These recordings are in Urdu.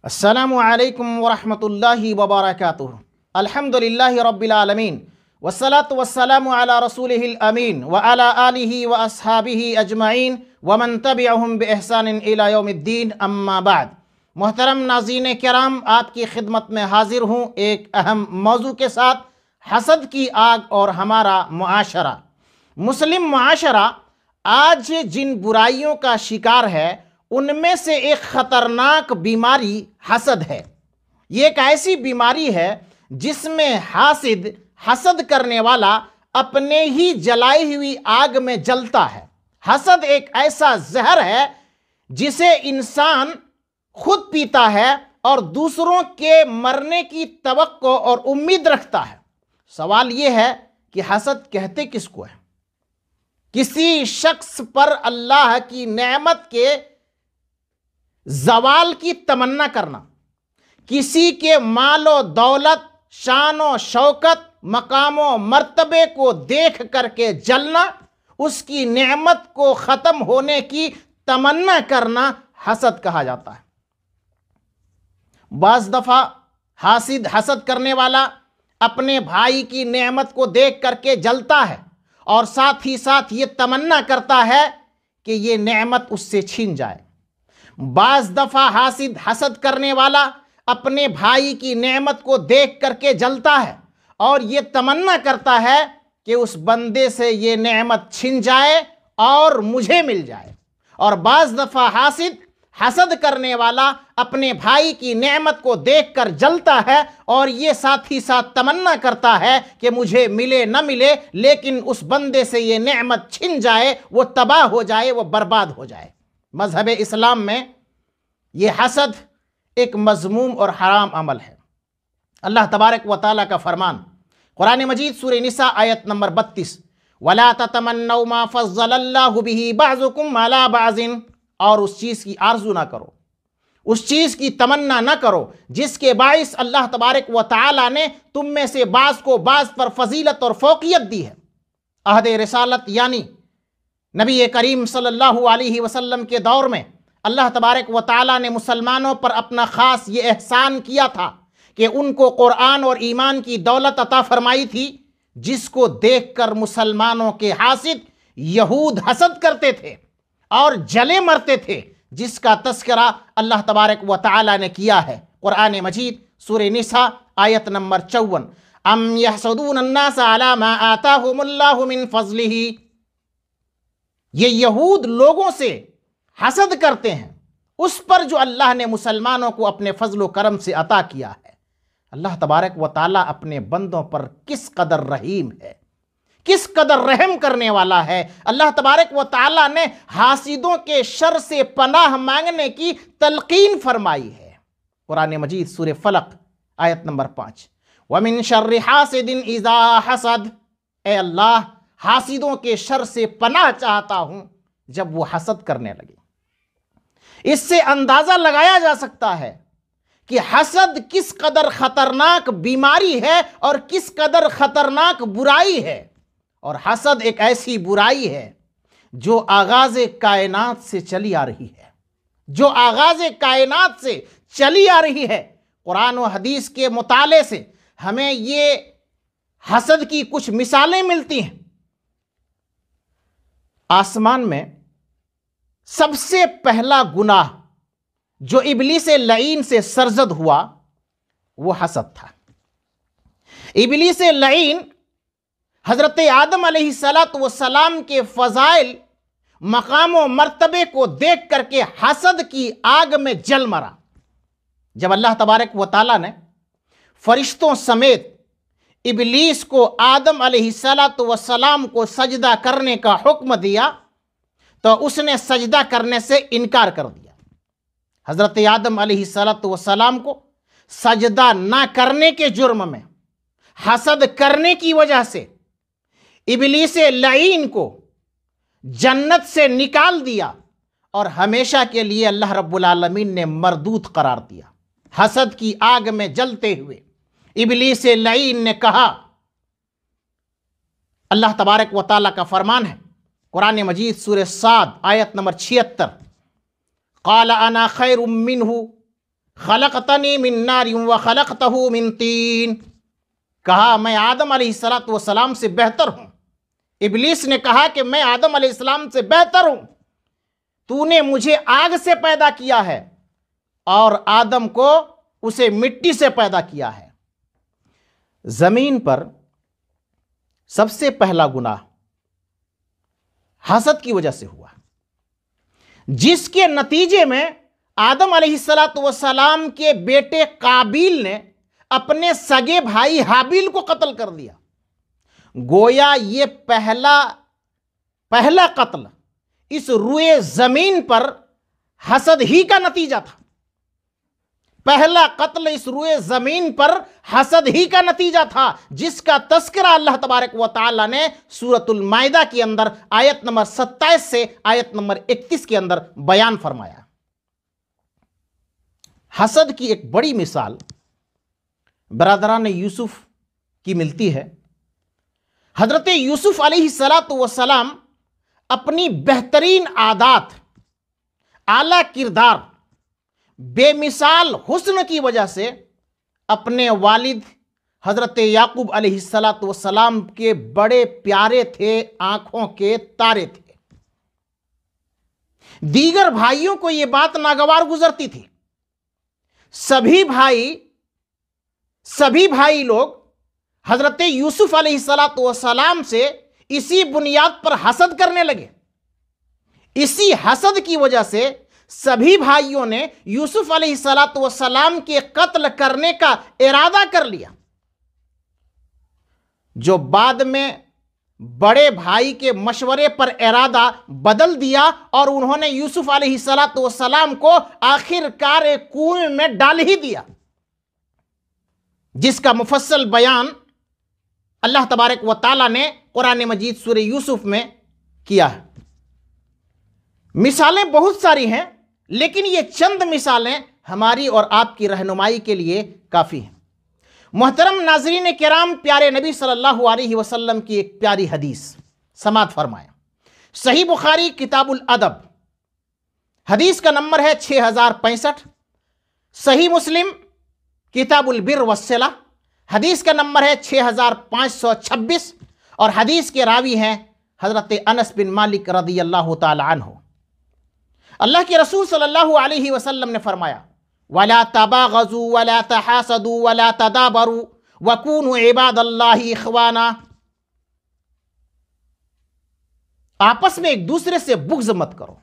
السلام علیکم ورحمۃ اللہ وبرکاتہ۔ الحمدللہ رب العالمین والصلاة والسلام علی رسولہ الامین وعلی آلہ واصحابہ اجمعین ومن تبعہم بإحسان الی یوم الدین، اما بعد۔ محترم ناظرین کرام، آپ کی خدمت میں حاضر ہوں ایک اہم موضوع کے ساتھ، حسد کی آگ اور ہمارا معاشرہ۔ مسلم معاشرہ آج جن برائیوں کا شکار ہے ان میں سے ایک خطرناک بیماری حسد ہے۔ یہ ایک ایسی بیماری ہے جس میں حسد کرنے والا اپنے ہی جلائی ہوئی آگ میں جلتا ہے۔ حسد ایک ایسا زہر ہے جسے انسان خود پیتا ہے اور دوسروں کے مرنے کی توقع اور امید رکھتا ہے۔ سوال یہ ہے کہ حسد کہتے کس کو ہے؟ کسی شخص پر اللہ کی نعمت کے زوال کی تمنا کرنا، کسی کے مال و دولت، شان و شوکت، مقام و مرتبے کو دیکھ کر کے جلنا، اس کی نعمت کو ختم ہونے کی تمنا کرنا حسد کہا جاتا ہے۔ بعض دفعہ حسد کرنے والا اپنے بھائی کی نعمت کو دیکھ کر کے جلتا ہے اور ساتھ ہی ساتھ یہ تمنا کرتا ہے کہ یہ نعمت اس سے چھین جائے۔ بعض دفعہ حسد کرنے والا اپنے بھائی کی نعمت کو دیکھ کر کے جلتا ہے اور یہ تمنا کرتا ہے کہ اس بندے سے یہ نعمت چھن جائے اور مجھے مل جائے۔ اور بعض دفعہ حسد کرنے والا اپنے بھائی کی نعمت کو دیکھ کر جلتا ہے اور یہ ساتھ ہی ساتھ تمنا کرتا ہے کہ مجھے ملے نہ ملے، لیکن اس بندے سے یہ نعمت چھن جائے، وہ تباہ ہو جائے، وہ برباد ہو جائے۔ مذہب اسلام میں یہ حسد ایک مذموم اور حرام عمل ہے۔ اللہ تبارک و تعالیٰ کا فرمان قرآن مجید سورہ نساء آیت نمبر 32، وَلَا تَتَمَنَّوْا مَا فَضَّلَ اللَّهُ بِهِ بَعْضُكُمْ عَلَى بَعْضٍ، اور اس چیز کی آرزو نہ کرو، اس چیز کی تمنا نہ کرو جس کے باعث اللہ تبارک و تعالیٰ نے تم میں سے بعض کو بعض پر فضیلت اور فوقیت دی ہے۔ عہد رسالت یعنی نبی کریم صلی اللہ علیہ وسلم کے دور میں اللہ تبارک و تعالیٰ نے مسلمانوں پر اپنا خاص یہ احسان کیا تھا کہ ان کو قرآن اور ایمان کی دولت عطا فرمائی تھی، جس کو دیکھ کر مسلمانوں کے حاسد یہود حسد کرتے تھے اور جلے مرتے تھے، جس کا تذکرہ اللہ تبارک و تعالیٰ نے کیا ہے قرآن مجید سورہ نساء آیت نمبر 54، ام یحسدون الناس علی ما آتاہم اللہ من فضلہ۔ یہ یہود لوگوں سے حسد کرتے ہیں اس پر جو اللہ نے مسلمانوں کو اپنے فضل و کرم سے عطا کیا ہے۔ اللہ تبارک و تعالیٰ اپنے بندوں پر کس قدر رحیم ہے، کس قدر رحم کرنے والا ہے۔ اللہ تبارک و تعالیٰ نے حاسدوں کے شر سے پناہ مانگنے کی تلقین فرمائی ہے۔ قرآن مجید سورہ فلق آیت نمبر 5، وَمِن شَرِّ حَاسِدٍ إِذَا حَسَدَ، اے اللہ حاسدوں کے شر سے پناہ چاہتا ہوں جب وہ حسد کرنے لگے۔ اس سے اندازہ لگایا جا سکتا ہے کہ حسد کس قدر خطرناک بیماری ہے اور کس قدر خطرناک برائی ہے۔ اور حسد ایک ایسی برائی ہے جو آغاز کائنات سے چلی آ رہی ہے، جو آغاز کائنات سے چلی آ رہی ہے۔ قرآن و حدیث کے مطالعے سے ہمیں یہ حسد کی کچھ مثالیں ملتی ہیں۔ آسمان میں سب سے پہلا گناہ جو ابلیس لعین سے سرزد ہوا وہ حسد تھا۔ ابلیس لعین حضرت آدم علیہ السلام کے فضائل، مقام و مرتبے کو دیکھ کر کے حسد کی آگ میں جل مرا۔ جب اللہ تبارک و تعالیٰ نے فرشتوں سمیت ابلیس کو آدم علیہ السلام کو سجدہ کرنے کا حکم دیا تو اس نے سجدہ کرنے سے انکار کر دیا۔ حضرت آدم علیہ السلام کو سجدہ نہ کرنے کے جرم میں، حسد کرنے کی وجہ سے ابلیس لعین کو جنت سے نکال دیا اور ہمیشہ کے لیے اللہ رب العالمین نے مردود قرار دیا۔ حسد کی آگ میں جلتے ہوئے ابلیس لعین نے کہا، اللہ تبارک و تعالیٰ کا فرمان ہے قرآن مجید سورہ صاد آیت نمبر 76، قال انا خیر منہ خلقتنی من نار وخلقتہ من طین، کہا میں آدم علیہ السلام سے بہتر ہوں۔ ابلیس نے کہا کہ میں آدم علیہ السلام سے بہتر ہوں، تو نے مجھے آگ سے پیدا کیا ہے اور آدم کو اسے مٹی سے پیدا کیا ہے۔ زمین پر سب سے پہلا گناہ حسد کی وجہ سے ہوا، جس کے نتیجے میں آدم علیہ السلام کے بیٹے قابیل نے اپنے سگے بھائی حابیل کو قتل کر دیا۔ گویا یہ پہلا قتل اس روئے زمین پر حسد ہی کا نتیجہ تھا۔ پہلا قتل اس روئے زمین پر حسد ہی کا نتیجہ تھا، جس کا تذکرہ اللہ تبارک و تعالی نے سورۃ المائدہ کے اندر آیت نمبر 27 سے آیت نمبر 31 کے اندر بیان فرمایا۔ حسد کی ایک بڑی مثال برادران یوسف کی ملتی ہے۔ حضرت یوسف علیہ السلام اپنی بہترین عادات، اعلیٰ کردار، بے مثال حسن کی وجہ سے اپنے والد حضرت یعقوب علیہ السلام کے بڑے پیارے تھے، آنکھوں کے تارے تھے۔ دیگر بھائیوں کو یہ بات ناگوار گزرتی تھی۔ سبھی بھائی لوگ حضرت یوسف علیہ السلام سے اسی بنیاد پر حسد کرنے لگے۔ اسی حسد کی وجہ سے سبھی بھائیوں نے یوسف علیہ السلام کے قتل کرنے کا ارادہ کر لیا، جو بعد میں بڑے بھائی کے مشورے پر ارادہ بدل دیا اور انہوں نے یوسف علیہ السلام کو آخر کار کنویں میں ڈال ہی دیا، جس کا مفصل بیان اللہ تبارک و تعالی نے قرآن مجید سورہ یوسف میں کیا ہے۔ مثالیں بہت ساری ہیں، لیکن یہ چند مثالیں ہماری اور آپ کی رہنمائی کے لیے کافی ہیں۔ محترم ناظرین کرام، پیارے نبی صلی اللہ علیہ وسلم کی ایک پیاری حدیث سماعت فرمائیں۔ صحیح بخاری کتاب الادب، حدیث کا نمبر ہے 6065۔ صحیح مسلم کتاب البر والصلہ، حدیث کا نمبر ہے 6526، اور حدیث کے راوی ہیں حضرت انس بن مالک رضی اللہ تعالی عنہ۔ اللہ کے رسول صلی اللہ علیہ وسلم نے فرمایا، وَلَا تَبَاغَضُوا وَلَا تَحَاسَدُوا وَلَا تَدَابَرُوا وَكُونُوا عِبَادَ اللَّهِ إِخْوَانًا، آپس میں ایک دوسرے سے بغض مت کرو۔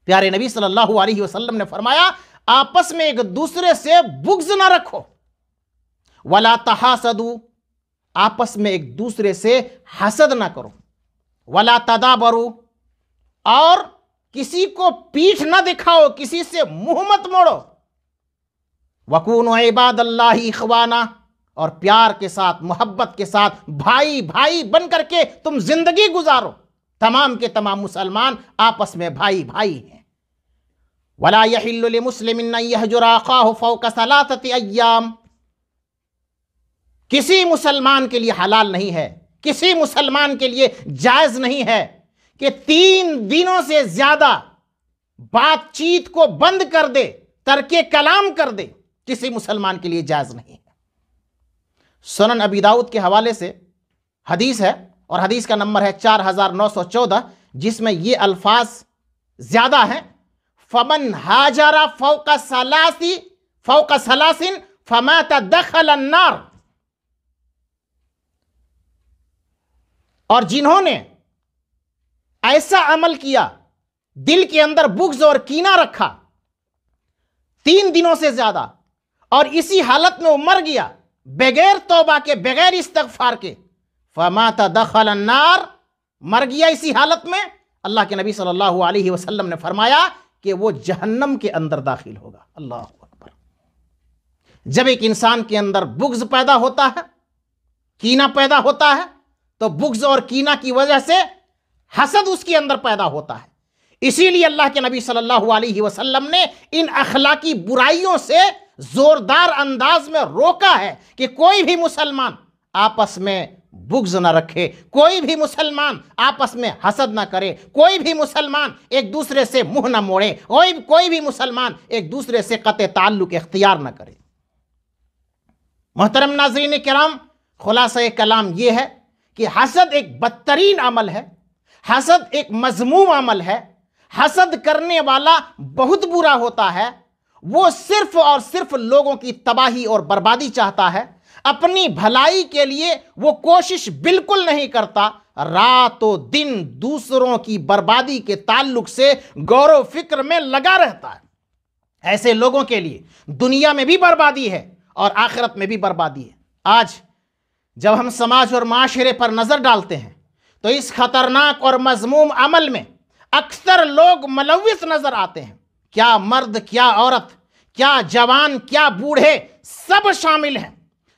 پیارے نبی صلی اللہ علیہ وسلم نے فرمایا آپس میں ایک دوسرے سے بغض نہ رکھو۔ وَلَا تَحَاسَدُوا، آپس میں ایک دوسرے سے حسد نہ کرو۔ وَلَا تَدَابَرُوا، اور کسی کو پیٹھ نہ دکھاؤ، کسی سے منہ مت موڑو۔ وَكُونُوا عِبَادَ اللَّهِ إِخْوَانًا، اور پیار کے ساتھ، محبت کے ساتھ بھائی بھائی بن کر کے تم زندگی گزارو۔ تمام کے تمام مسلمان آپس میں بھائی بھائی ہیں۔ وَلَا يَحِلُّ لِمُسْلِمٍ أَن يَهْجُرَ أَخَاهُ فَوْقَ 3 أَيَّامٍ، کسی مسلمان کے لیے حلال نہیں ہے، کسی مسلمان کے لیے جائز نہیں ہے کہ 3 دنوں سے زیادہ بات چیت کو بند کر دے، ترک کلام کر دے، کسی مسلمان کے لیے جائز نہیں ہے۔ سنن ابی داؤد کے حوالے سے حدیث ہے، اور حدیث کا نمبر ہے 4914، جس میں یہ الفاظ زیادہ ہیں، فَمَنْ هَاجَرَ فَوْقَ 3 فَمَاتَ دَخَلَ النَّارِ، اور جنہوں نے ایسا عمل کیا، دل کے اندر بغض اور کینہ رکھا 3 دنوں سے زیادہ، اور اسی حالت میں وہ مر گیا بغیر توبہ کے، بغیر استغفار کے، فَمَاتَ دَخَلَ النَّارِ، مر گیا اسی حالت میں، اللہ کے نبی صلی اللہ علیہ وسلم نے فرمایا کہ وہ جہنم کے اندر داخل ہوگا۔ اللہ اکبر۔ جب ایک انسان کے اندر بغض پیدا ہوتا ہے، کینہ پیدا ہوتا ہے، تو بغض اور کینہ کی وجہ سے حسد اس کے اندر پیدا ہوتا ہے۔ اسی لیے اللہ کے نبی صلی اللہ علیہ وسلم نے ان اخلاقی برائیوں سے زوردار انداز میں روکا ہے کہ کوئی بھی مسلمان آپس میں بغض نہ رکھے، کوئی بھی مسلمان آپس میں حسد نہ کرے، کوئی بھی مسلمان ایک دوسرے سے منہ نہ موڑے، کوئی بھی مسلمان ایک دوسرے سے قطع تعلق اختیار نہ کرے۔ محترم ناظرین کرام، خلاصہ کلام یہ ہے کہ حسد ایک بدترین عمل ہے، حسد ایک مذموم عمل ہے، حسد کرنے والا بہت برا ہوتا ہے، وہ صرف اور صرف لوگوں کی تباہی اور بربادی چاہتا ہے، اپنی بھلائی کے لیے وہ کوشش بالکل نہیں کرتا، رات و دن دوسروں کی بربادی کے تعلق سے غور و فکر میں لگا رہتا ہے۔ ایسے لوگوں کے لیے دنیا میں بھی بربادی ہے اور آخرت میں بھی بربادی ہے۔ آج جب ہم سماج اور معاشرے پر نظر ڈالتے ہیں تو اس خطرناک اور مذموم عمل میں اکثر لوگ ملوث نظر آتے ہیں۔ کیا مرد، کیا عورت، کیا جوان، کیا بوڑھے، سب شامل ہیں،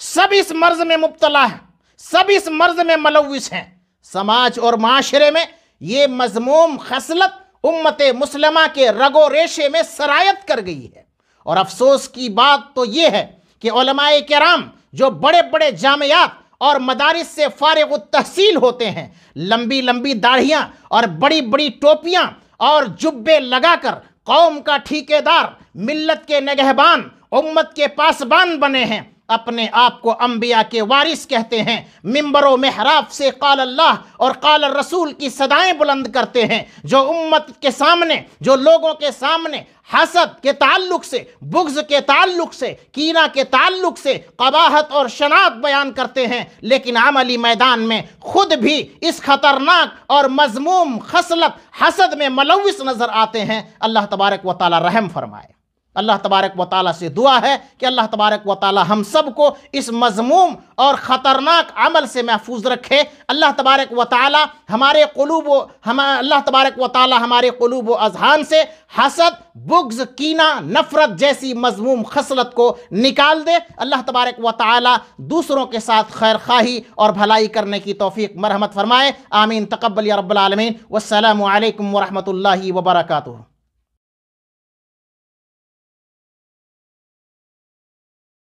سب اس مرض میں مبتلا ہیں، سب اس مرض میں ملوث ہیں۔ سماج اور معاشرے میں یہ مذموم خصلت امت مسلمہ کے رگ و ریشے میں سرایت کر گئی ہے، اور افسوس کی بات تو یہ ہے کہ علماء کرام جو بڑے بڑے جامعات اور مدارس سے فارغ التحصیل ہوتے ہیں، لمبی لمبی داڑھیاں اور بڑی بڑی ٹوپیاں اور جبے لگا کر قوم کا ٹھیکیدار، ملت کے نگہبان، امت کے پاسبان بنے ہیں، اپنے آپ کو انبیاء کے وارث کہتے ہیں، منبر و محراب سے قال اللہ اور قال الرسول کی صدائیں بلند کرتے ہیں، جو امت کے سامنے، جو لوگوں کے سامنے حسد کے تعلق سے، بغض کے تعلق سے، کینہ کے تعلق سے قباحت اور شناعت بیان کرتے ہیں، لیکن عملی میدان میں خود بھی اس خطرناک اور مذموم خصلت حسد میں ملوث نظر آتے ہیں۔ اللہ تبارک و تعالی رحم فرمائے۔ اللہ تبارک و تعالیٰ سے دعا ہے کہ اللہ تبارک و تعالیٰ ہم سب کو اس مذموم اور خطرناک عمل سے محفوظ رکھے۔ اللہ تبارک و تعالیٰ ہمارے قلوب و اذہان سے حسد، بغض، کینہ، نفرت جیسی مذموم خصلت کو نکال دے۔ اللہ تبارک و تعالیٰ دوسروں کے ساتھ خیر خواہی اور بھلائی کرنے کی توفیق مرحمت فرمائے۔ آمین، تقبل یا رب العالمین۔ والسلام علیکم ورحمۃ اللہ وبرکاتہ۔